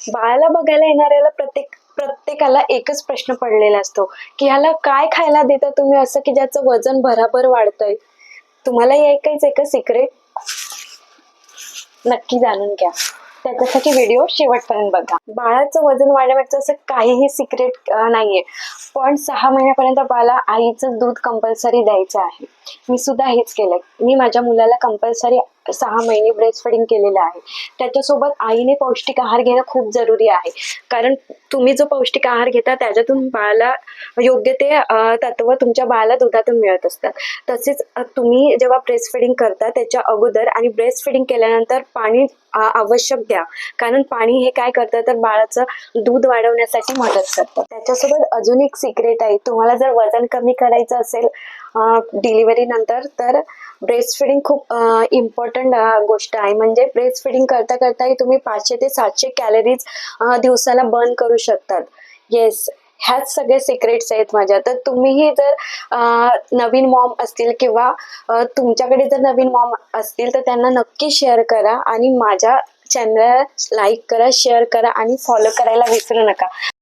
बाळाला बघायला येणाऱ्याला प्रत्येकाला एकच प्रश्न पडलेला असतो की ह्याला काय खायला देता तुम्ही असं की ज्याचं वजन भराभर वाढतंय. तुम्हाला ऐकायचंय का सिक्रेट? नक्की जाणून घ्या. त्याच्यासाठी व्हिडिओ शेवटपर्यंत बघा. बाळाचं वजन वाढवण्याचं असं काहीही सिक्रेट नाहीये, पण 6 महिन्यापर्यंत बाळाला आईचं दूध कंपल्सरी द्यायचं आहे. मी सुद्धा हेच केलंय. मी माझ्या मुलाला कंपल्सरी 6 महिने ब्रेस्ट फीडिंग केलेलं आहे. त्याच्यासोबत आईने पौष्टिक आहार घेणं खूप जरुरी आहे, कारण तुम्ही जो पौष्टिक आहार घेता त्याच्यातून बाळाला योग्य ते तत्व तुमच्या बाळाला दुधातून मिळत असतात. तसेच तुम्ही जेव्हा ब्रेस्ट फीडिंग करता त्याच्या अगोदर आणि ब्रेस्ट फीडिंग केल्यानंतर पाणी आवश्यक द्या, कारण पाणी हे काय करतं तर बाळाचं दूध वाढवण्यासाठी मदत करतं. त्याच्यासोबत अजून एक सिक्रेट आहे. तुम्हाला जर वजन कमी करायचं असेल डिलिव्हरी नंतर, तर ब्रेस्ट फीडिंग खूप इम्पॉर्टंट गोष्ट आहे. म्हणजे ब्रेस्ट फीडिंग करता करताही तुम्ही 500 ते 700 कॅलरीज दिवसाला बर्न करू शकतात. येस, ह्याच सगळे सिक्रेट्स आहेत माझ्या. तर तुम्हीही जर नवीन मॉम असतील किंवा तुमच्याकडे जर नवीन मॉम असतील तर त्यांना नक्की शेअर करा आणि माझ्या चॅनलला लाईक करा, शेअर करा आणि फॉलो करायला विसरू नका.